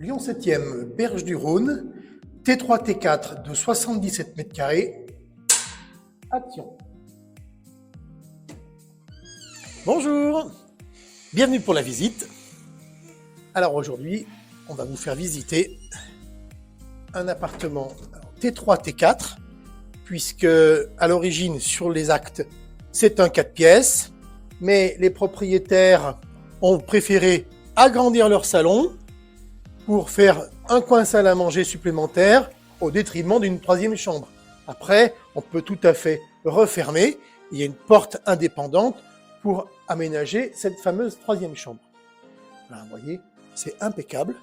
Lyon 7e, Berge du Rhône, T3, T4 de 77 mètres carrés. Action. Bonjour, bienvenue pour la visite. Alors aujourd'hui, on va vous faire visiter un appartement T3, T4, puisque à l'origine, sur les actes, c'est un 4 pièces, mais les propriétaires ont préféré agrandir leur salon pour faire un coin salle à manger supplémentaire au détriment d'une troisième chambre. Après, on peut tout à fait refermer. Il y a une porte indépendante pour aménager cette fameuse troisième chambre. Là, vous voyez, c'est impeccable.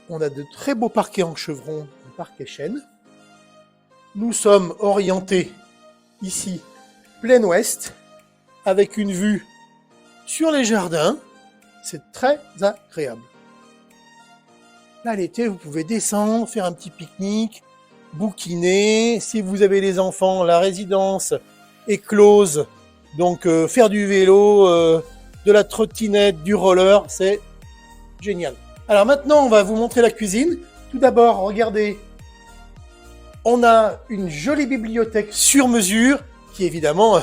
On a de très beaux parquets en chevron, un parquet chêne. Nous sommes orientés ici, plein ouest, avec une vue sur les jardins. C'est très agréable. Là, l'été, vous pouvez descendre, faire un petit pique-nique, bouquiner. Si vous avez les enfants, la résidence est close. Donc, faire du vélo, de la trottinette, du roller, c'est génial. Alors maintenant, on va vous montrer la cuisine. Tout d'abord, regardez, on a une jolie bibliothèque sur mesure qui, évidemment,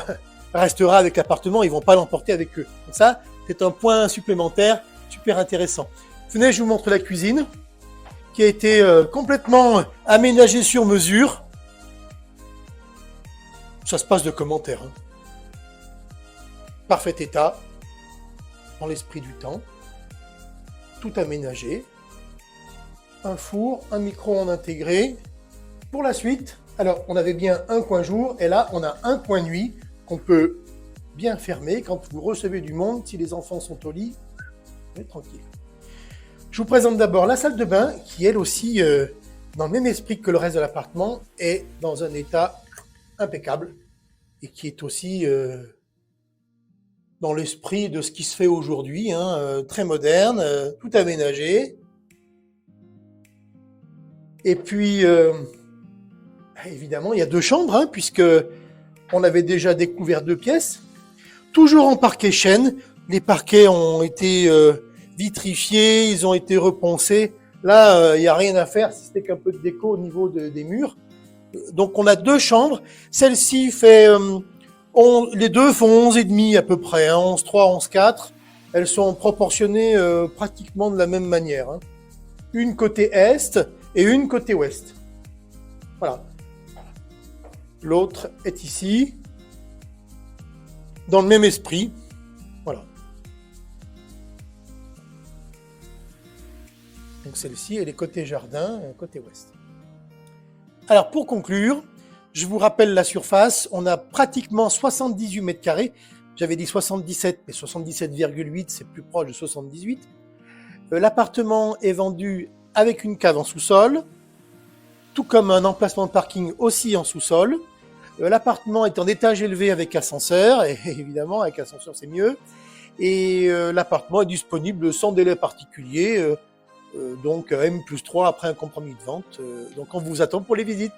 restera avec l'appartement. Ils ne vont pas l'emporter avec eux. Donc ça, c'est un point supplémentaire super intéressant. Venez, je vous montre la cuisine qui a été complètement aménagée sur mesure. Ça se passe de commentaires. Hein. Parfait état, dans l'esprit du temps. Tout aménagé. Un four, un micro-ondes intégré. Pour la suite, alors on avait bien un coin jour et là on a un coin nuit qu'on peut bien fermer quand vous recevez du monde. Si les enfants sont au lit, vous êtes tranquille. Je vous présente d'abord la salle de bain qui, elle aussi, dans le même esprit que le reste de l'appartement, est dans un état impeccable et qui est aussi dans l'esprit de ce qui se fait aujourd'hui, hein, très moderne, tout aménagé. Et puis, évidemment, il y a deux chambres, hein, puisque on avait déjà découvert 2 pièces. Toujours en parquet chêne. Les parquets ont été vitrifiés, ils ont été reponcés. Là, il n'y a rien à faire, si c'était qu'un peu de déco au niveau des murs. Donc, on a 2 chambres. Celle-ci fait... les deux font 11,5 à peu près, hein, 11,3, 11,4. Elles sont proportionnées pratiquement de la même manière. Hein. Une côté est et une côté ouest. Voilà. L'autre est ici, dans le même esprit. Voilà. Donc celle-ci, elle est côté jardin, côté ouest. Alors pour conclure, je vous rappelle la surface. On a pratiquement 78 mètres carrés. J'avais dit 77, mais 77,8, c'est plus proche de 78. L'appartement est vendu avec une cave en sous-sol, tout comme un emplacement de parking aussi en sous-sol. L'appartement est en étage élevé avec ascenseur, et évidemment avec ascenseur c'est mieux. Et l'appartement est disponible sans délai particulier, donc M+3 après un compromis de vente. Donc on vous attend pour les visites.